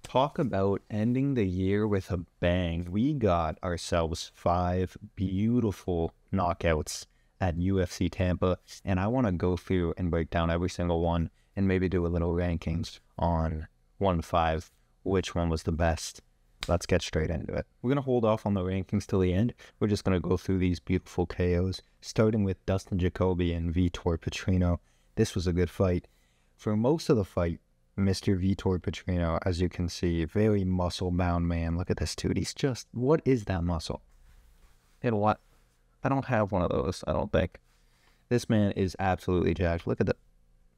Talk about ending the year with a bang. We got ourselves 5 beautiful knockouts at UFC Tampa, and I want to go through and break down every single one and maybe do a little rankings on 1-5, which one was the best. Let's get straight into it. We're going to hold off on the rankings till the end. We're just going to go through these beautiful KOs, starting with Dustin Jacoby and Vitor Petrino. This was a good fight. For most of the fight, Mr. Vitor Petrino, as you can see, very muscle-bound man. Look at this dude. He's just, what is that muscle? And what? I don't have one of those, I don't think. This man is absolutely jacked. Look at the,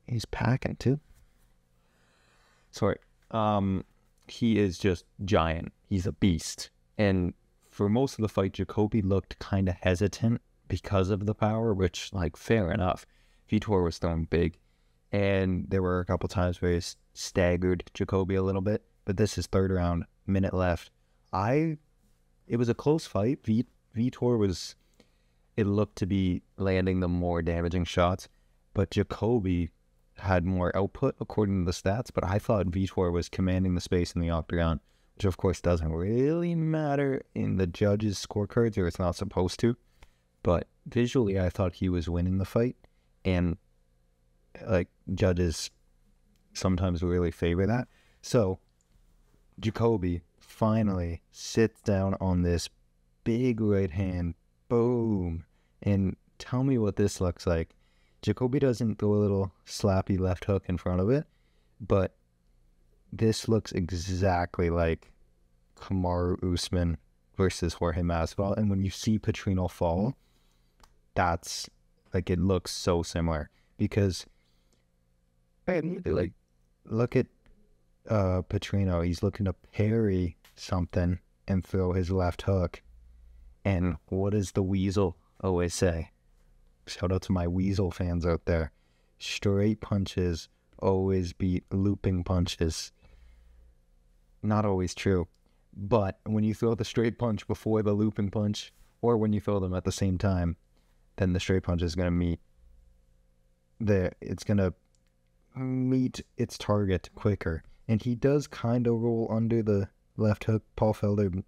he's packing too. Sorry. He is just giant. He's a beast. And for most of the fight, Jacoby looked kind of hesitant because of the power, which, like, fair enough. Vitor was throwing big. And there were a couple times where he staggered Jacoby a little bit. But this is third round, minute left. It was a close fight. Vitor was, it looked to be landing the more damaging shots. But Jacoby had more output according to the stats. But I thought Vitor was commanding the space in the octagon, which of course doesn't really matter in the judges' scorecards, or it's not supposed to. But visually, I thought he was winning the fight. And like, judges sometimes really favor that. So Jacoby finally sits down on this big right hand. Boom. And tell me what this looks like. Jacoby doesn't throw a little slappy left hook in front of it, but this looks exactly like Kamaru Usman versus Jorge Masvidal. And when you see Petrino fall, that's like, it looks so similar. Because like, look at Petrino. He's looking to parry something and throw his left hook. And what does the Weasel always say? Shout out to my Weasel fans out there. Straight punches always beat looping punches. Not always true. But when you throw the straight punch before the looping punch, or when you throw them at the same time, then the straight punch is going to meet it's going to meet its target quicker. And he does kind of roll under the left hook. Paul Felder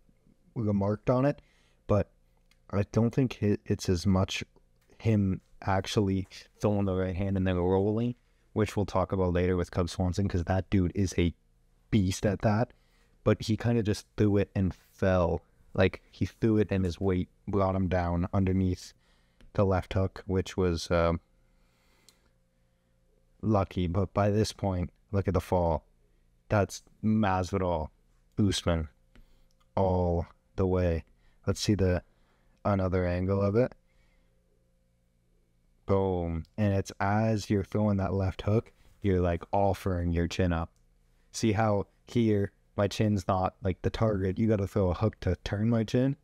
remarked on it, but I don't think it's as much him actually throwing the right hand and then rolling, which we'll talk about later with Cub Swanson, because that dude is a beast at that. But he kind of just threw it and fell. Like, he threw it and his weight brought him down underneath the left hook, which was lucky. But by this point, look at the fall. That's Masvidal, Usman, all the way. Let's see another angle of it. Boom. And it's as you're throwing that left hook, you're like offering your chin up. See how here my chin's not like the target. You got to throw a hook to turn my chin.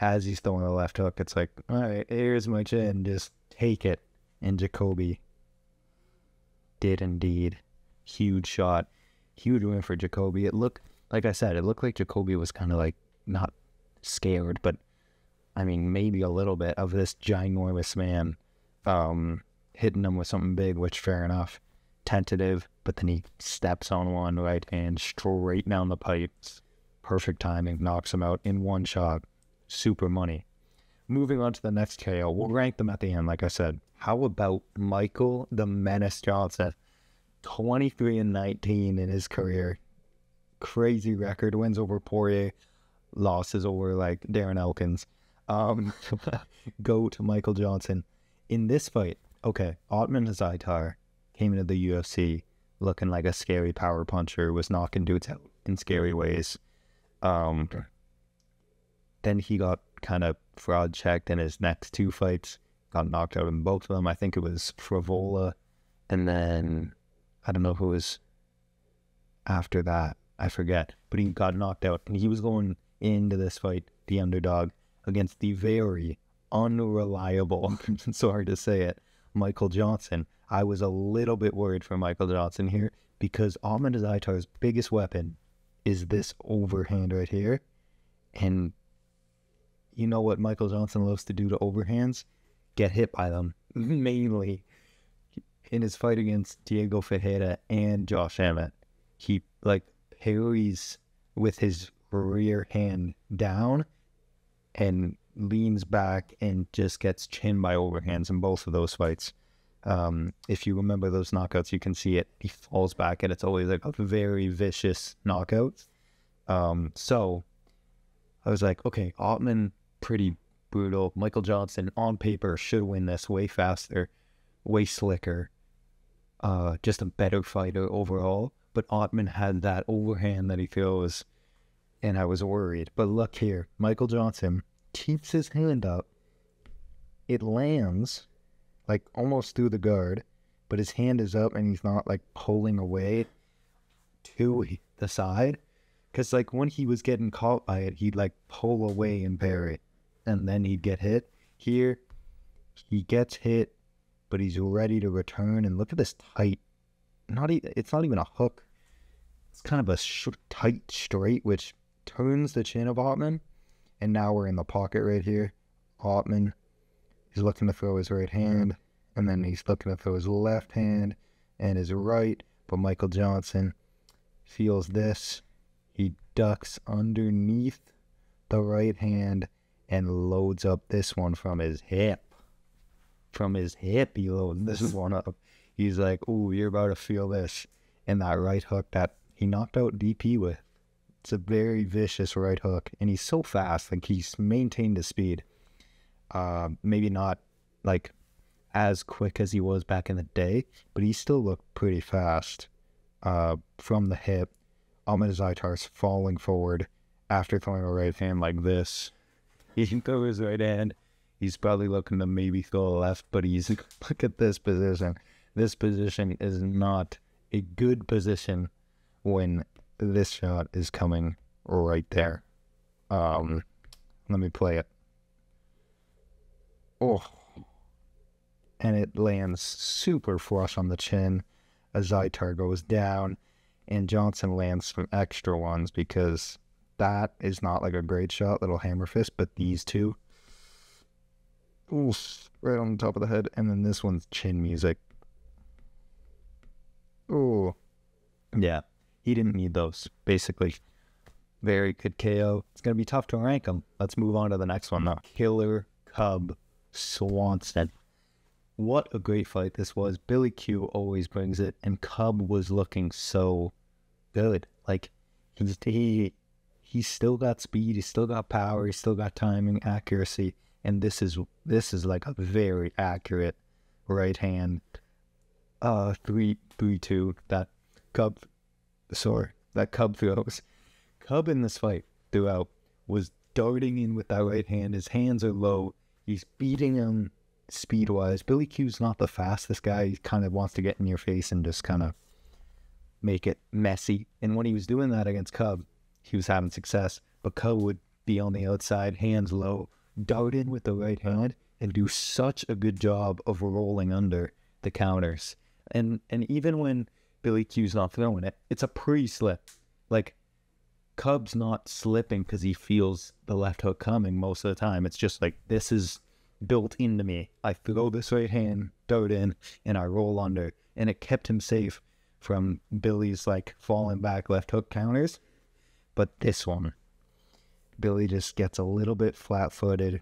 As he's throwing the left hook, it's like, all right, here's my chin, just take it. And Jacoby did indeed. Huge shot. Huge win for Jacoby. It looked, like I said, it looked like Jacoby was kind of like not scared, but I mean, maybe a little bit of this ginormous man hitting him with something big, which fair enough. Tentative, but then he steps on one right hand straight down the pipes. Perfect timing, knocks him out in one shot. Super money. Moving on to the next KO. We'll rank them at the end, like I said. How about Michael the Menace Johnson? 23-19 in his career. Crazy record. Wins over Poirier. Losses over, like, Darren Elkins. Go to Michael Johnson. In this fight, okay, Ottman Zaitar came into the UFC looking like a scary power puncher, was knocking dudes out in scary ways. Then he got kind of fraud checked in his next two fights. Got knocked out in both of them. I think it was Frivola. And then, I don't know who was after that. I forget. But he got knocked out. And he was going into this fight, the underdog, against the very unreliable, sorry to say it, Michael Johnson. I was a little bit worried for Michael Johnson here, because Ahmed Zaitar's biggest weapon is this overhand right here. And you know what Michael Johnson loves to do to overhands? Get hit by them. Mainly in his fight against Diego Ferreira and Josh Emmett. He, like, parries with his rear hand down and leans back and just gets chinned by overhands in both of those fights. If you remember those knockouts, you can see it. He falls back, and it's always like a very vicious knockout. So I was like, okay, Ottman, pretty brutal. Michael Johnson, on paper, should win this way faster, way slicker, just a better fighter overall. But Ottman had that overhand that he throws, and I was worried. But look here, Michael Johnson keeps his hand up. It lands like almost through the guard, but his hand is up and he's not like pulling away to the side. Because like when he was getting caught by it, he'd like pull away and parry, and then he'd get hit. Here, he gets hit, but he's ready to return. And look at this tight, it's not even a hook. It's kind of a tight straight, which turns the chin of Ottman. And now we're in the pocket right here. Ottman, he's looking to throw his right hand, and then he's looking to throw his left hand and his right. But Michael Johnson feels this. He ducks underneath the right hand and loads up this one from his hip. From his hip, he loads this one up. He's like, ooh, you're about to feel this. And that right hook that he knocked out DP with. It's a very vicious right hook. And he's so fast. Like, he's maintained his speed. Maybe not, like, as quick as he was back in the day, but he still looked pretty fast from the hip. Ahmed Zaitar's falling forward after throwing a right hand like this. He can throw his right hand. He's probably looking to maybe throw a left, but he's, look at this position. This position is not a good position when this shot is coming right there. Let me play it. Oh. And it lands super flush on the chin as Zaitar goes down, and Johnson lands some extra ones because that is not like a great shot, little hammer fist, but these two, oof, right on the top of the head, and then this one's chin music. Oh, yeah, he didn't need those, basically. Very good KO. It's going to be tough to rank him. Let's move on to the next one now. Killer Cub Swanson. What a great fight this was. Billy Q always brings it, and Cub was looking so good. Like, he's still got speed, he's still got power, he's still got timing, accuracy, and this is like a very accurate right hand. 3-2 that Cub throws. Cub in this fight throughout was darting in with that right hand. His hands are low. He's beating him speed-wise. Billy Q's not the fastest guy. He kind of wants to get in your face and just kind of make it messy. And when he was doing that against Cub, he was having success. But Cub would be on the outside, hands low, dart in with the right hand, and do such a good job of rolling under the counters. And even when Billy Q's not throwing it, it's a pre-slip. Like, Cub's not slipping because he feels the left hook coming most of the time. It's just like, this is built into me. I throw this right hand, dart in, and I roll under. And it kept him safe from Billy's like falling back left hook counters. But this one, Billy just gets a little bit flat-footed.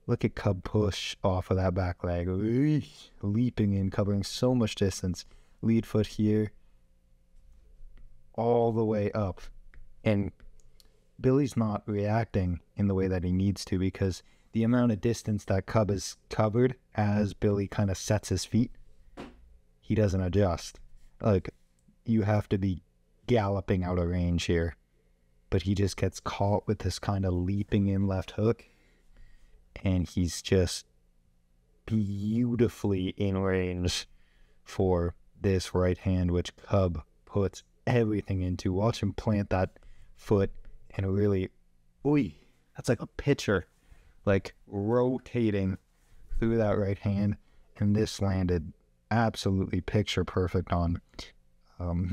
Look at Cub push off of that back leg. Leaping in, covering so much distance. Lead foot here. All the way up. And Billy's not reacting in the way that he needs to, because the amount of distance that Cub is covered as Billy kind of sets his feet, he doesn't adjust. Like, you have to be galloping out of range here. But he just gets caught with this kind of leaping in left hook. And he's just beautifully in range for this right hand, which Cub puts everything into. Watch him plant that foot and really, that's like a pitcher, like rotating through that right hand. And this landed absolutely picture perfect on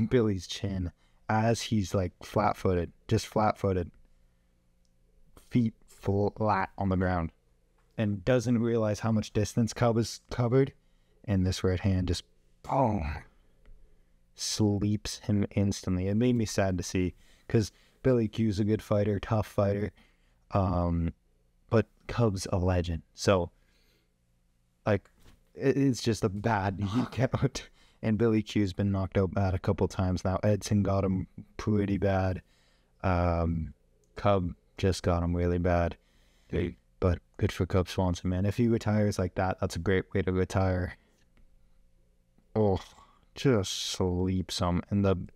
Billy's chin as he's like flat-footed, just flat-footed, feet flat on the ground, and doesn't realize how much distance Cub is covered. And this right hand just, sleeps him instantly. It made me sad to see, because Billy Q's a good fighter, tough fighter, but Cub's a legend. So, like, it's just a bad knockout. And Billy Q's been knocked out bad a couple times now. Edson got him pretty bad. Cub just got him really bad. But good for Cub Swanson, man. If he retires like that, that's a great way to retire. Oh, just sleep some. And the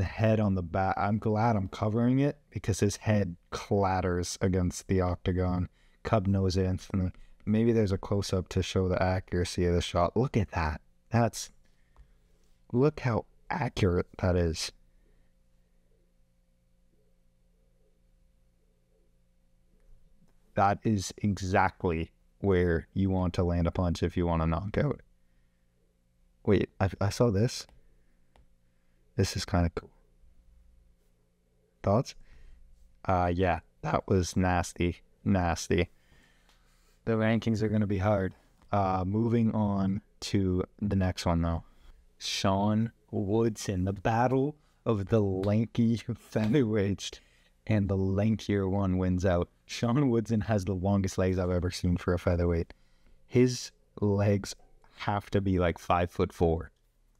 head on the back, I'm glad I'm covering it because his head clatters against the octagon. Cub knows it instantly. Maybe there's a close-up to show the accuracy of the shot. Look at that. Look how accurate that is. That is exactly where you want to land a punch if you want to knock out. Wait, I saw this. This is kind of cool. Thoughts? Yeah, that was nasty. Nasty. The rankings are going to be hard. Moving on to the next one, though. Sean Woodson, the battle of the lanky featherweights, and the lankier one wins out. Sean Woodson has the longest legs I've ever seen for a featherweight. His legs have to be like 5'4",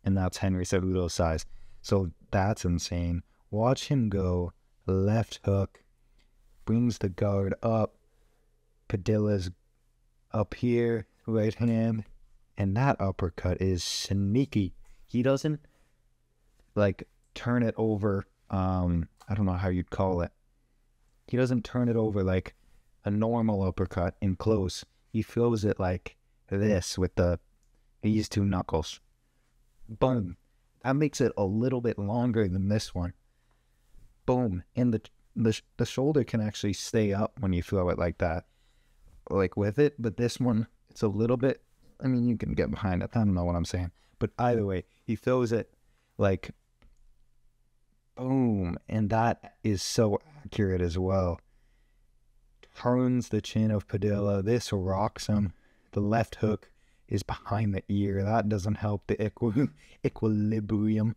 and that's Henry Cejudo's size. So that's insane. Watch him go. Left hook. Brings the guard up. Padilla's up here. Right hand. And that uppercut is sneaky. He doesn't, like, turn it over. I don't know how you'd call it. He doesn't turn it over like a normal uppercut in close. He throws it like this with these two knuckles. Boom. That makes it a little bit longer than this one. Boom. And the shoulder can actually stay up when you throw it like that. Like with it. But this one, it's a little bit, I mean, you can get behind it. I don't know what I'm saying. But either way, he throws it like boom. And that is so accurate as well. Turns the chin of Padilla. This rocks him. The left hook is behind the ear. That doesn't help the equilibrium.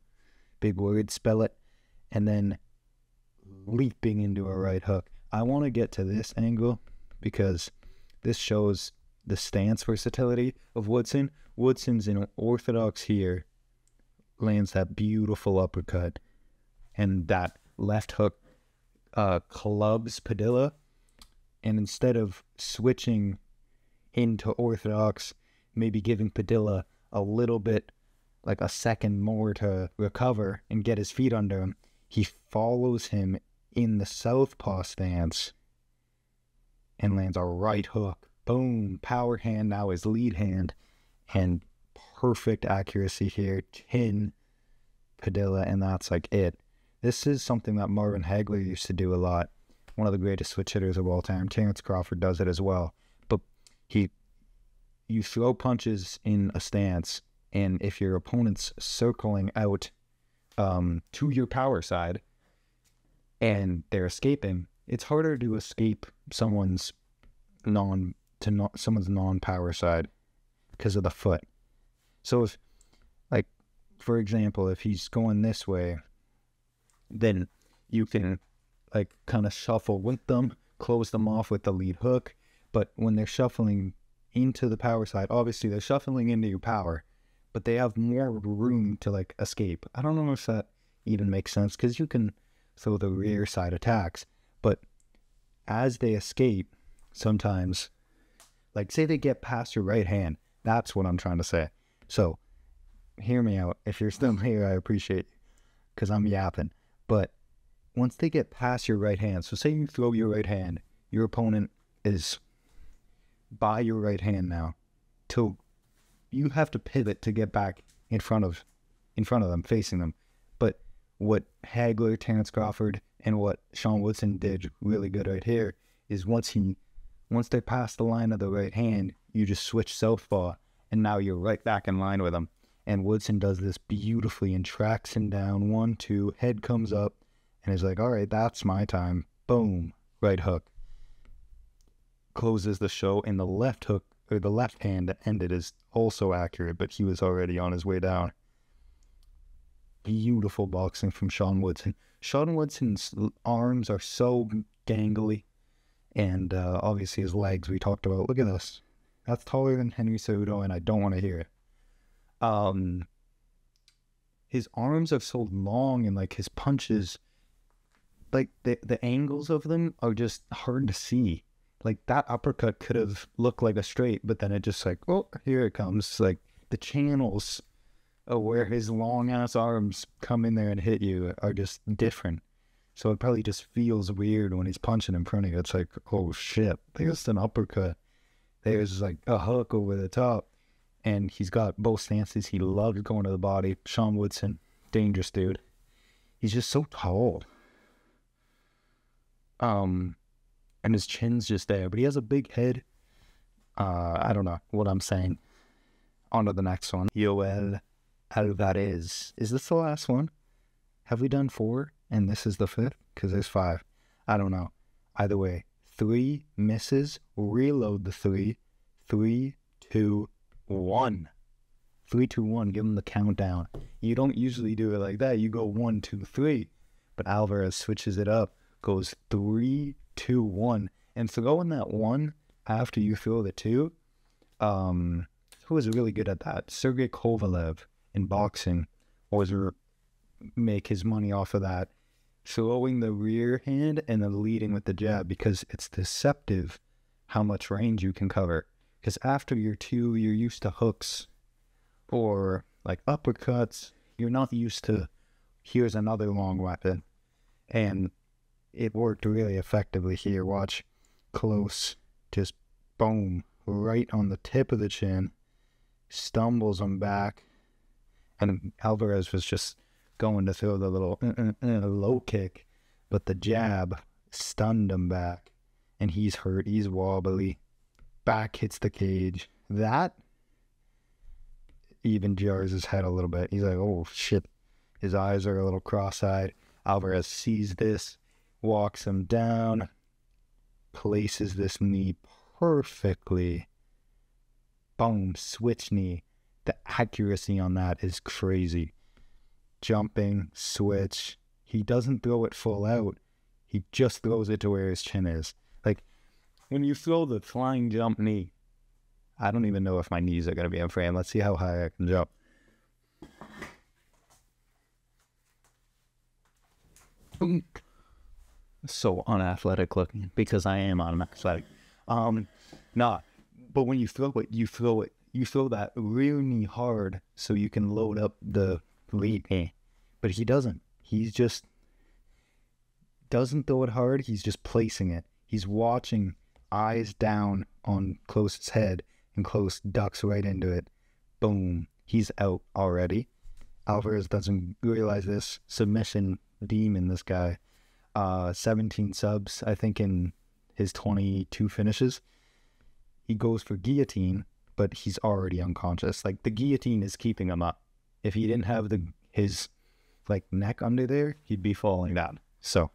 Big word, spell it. And then leaping into a right hook. I want to get to this angle because this shows the stance versatility of Woodson. Woodson's in orthodox here. Lands that beautiful uppercut. And that left hook clubs Padilla. And instead of switching into orthodox, maybe giving Padilla a little bit, like a second more to recover and get his feet under him, he follows him in the southpaw stance and lands a right hook. Boom. Power hand, now his lead hand. And perfect accuracy here. Chin Padilla, and that's like it. This is something that Marvin Hagler used to do a lot. One of the greatest switch hitters of all time. Terrence Crawford does it as well. But you throw punches in a stance, and if your opponent's circling out to your power side and they're escaping, it's harder to escape someone's non-power side because of the foot. So if, like, for example, if he's going this way, then you can like kind of shuffle with them, close them off with the lead hook. But when they're shuffling into the power side, obviously they're shuffling into your power, but they have more room to like escape. I don't know if that even makes sense because you can throw the rear side attacks, but as they escape, sometimes, like say they get past your right hand, that's what I'm trying to say. So hear me out. If you're still here, I appreciate you because I'm yapping. But once they get past your right hand, so say you throw your right hand, your opponent is by your right hand now, till you have to pivot to get back in front of them, facing them. But what Hagler, Terrence Crawford, and what Sean Woodson did really good right here is once they pass the line of the right hand, you just switch southpaw, and now you're right back in line with them. And Woodson does this beautifully and tracks him down. 1, 2, head comes up, and he's like, all right, that's my time. Boom, right hook. Closes the show, and the left hook, or the left hand that ended is also accurate, but he was already on his way down. beautiful boxing from Sean Woodson. Sean Woodson's arms are so gangly, and obviously his legs we talked about. Look at this. That's taller than Henry Cejudo, and I don't want to hear it. His arms are so long, and like his punches, like the angles of them are just hard to see. Like that uppercut could have looked like a straight, but then it just like, oh, here it comes. Like the channels of where his long ass arms come in there and hit you are just different. So it probably just feels weird when he's punching in front of you. It's like, oh shit, there's an uppercut. There's like a hook over the top. And he's got both stances. He loves going to the body. Sean Woodson, dangerous dude. He's just so tall. And his chin's just there. But he has a big head. I don't know what I'm saying. On to the next one. Yoel Alvarez. Is this the last one? Have we done 4? And this is the 5th? Because there's 5. I don't know. Either way. 3 misses. Reload the 3. 3, 2, 1. 3, 2, 1. Give him the countdown. You don't usually do it like that. You go 1, 2, 3. But Alvarez switches it up. Goes 3, 2, 1. And throwing that 1 after you throw the 2. Who was really good at that? Sergey Kovalev in boxing always make his money off of that. Throwing the rear hand and then leading with the jab, because it's deceptive how much range you can cover. Because after your 2, you're used to hooks or like uppercuts. You're not used to, here's another long weapon. And it worked really effectively here. Watch, close, just boom, right on the tip of the chin. Stumbles him back. And Alvarez was just going to throw the little low kick. But the jab stunned him back. And he's hurt, he's wobbly. Back hits the cage. That even jars his head a little bit. He's like, oh shit. His eyes are a little cross-eyed. Alvarez sees this, walks him down, places this knee perfectly. Boom, switch knee. The accuracy on that is crazy. Jumping, switch. He doesn't throw it full out. He just throws it to where his chin is. Like, when you throw the flying jump knee, I don't even know if my knees are going to be in frame. Let's see how high I can jump. So unathletic looking, because I am unathletic. Nah, but when you throw it, you throw that rear knee hard so you can load up the lead knee. But he doesn't. He's just doesn't throw it hard. He's just placing it. He's watching, eyes down on Close's head, and Close ducks right into it. Boom. He's out already. Alvarez doesn't realize this. Submission demon, this guy. 17 subs, I think, in his 22 finishes. He goes for guillotine, but he's already unconscious. Like, the guillotine is keeping him up. If he didn't have his like neck under there, he'd be falling down. So,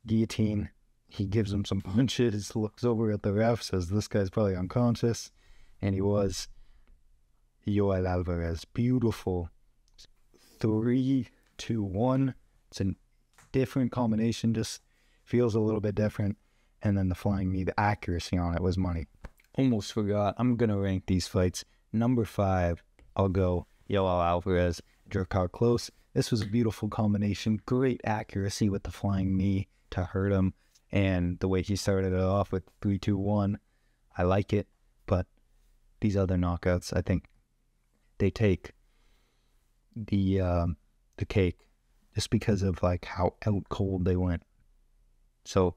guillotine. He gives him some punches, looks over at the ref, says this guy's probably unconscious. And he was. Yoel Alvarez. Beautiful. 3, 2, 1. It's a different combination, just feels a little bit different. And then the flying knee, the accuracy on it was money. Almost forgot. I'm going to rank these fights. Number 5, I'll go Yoel Alvarez, Jerkar Close. This was a beautiful combination. Great accuracy with the flying knee to hurt him. And the way he started it off with 3, 2, 1, I like it. But these other knockouts, I think they take the cake just because of like how out cold they went. So,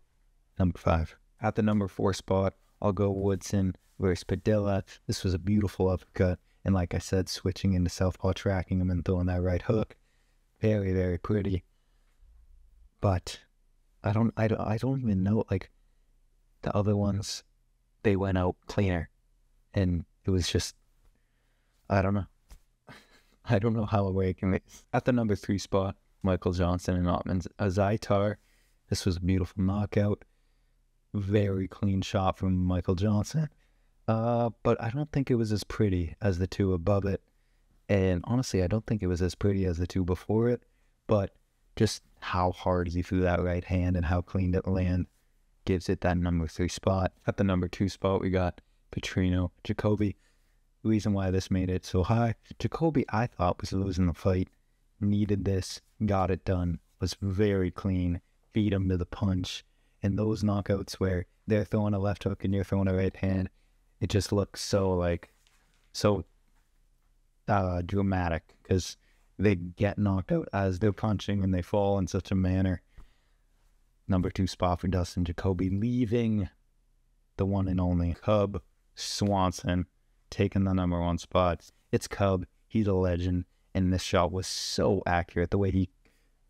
number 5. At the number 4 spot, I'll go Woodson versus Padilla. This was a beautiful uppercut. And like I said, switching into southpaw, tracking him and throwing that right hook. Very, very pretty. But I don't even know, like, the other ones, they went out cleaner. And it was just, I don't know. I don't know how away it can be. At the number 3 spot, Michael Johnson and Otman Azaitar. This was a beautiful knockout. Very clean shot from Michael Johnson. But I don't think it was as pretty as the two above it. And honestly, I don't think it was as pretty as the two before it, but just how hard he threw that right hand and how clean it landed gives it that number 3 spot. At the number 2 spot, we got Petrino. Jacoby, reason why this made it so high, Jacoby, I thought, was losing the fight. Needed this, got it done, was very clean, beat him to the punch. And those knockouts where they're throwing a left hook and you're throwing a right hand, it just looks so dramatic because they get knocked out as they're punching and they fall in such a manner. Number 2 spot for Dustin Jacoby, leaving the one and only Cub Swanson, taking the number 1 spot. It's Cub. He's a legend. And this shot was so accurate. The way he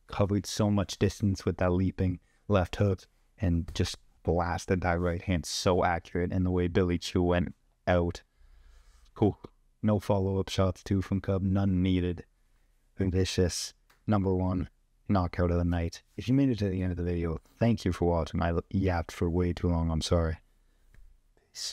covered so much distance with that leaping left hook and just blasted that right hand so accurate. And the way Billy Chu went out. Cool. No follow-up shots too from Cub. None needed. Vicious. Number 1 knockout of the night. If you made it to the end of the video, thank you for watching. I yapped for way too long. I'm sorry.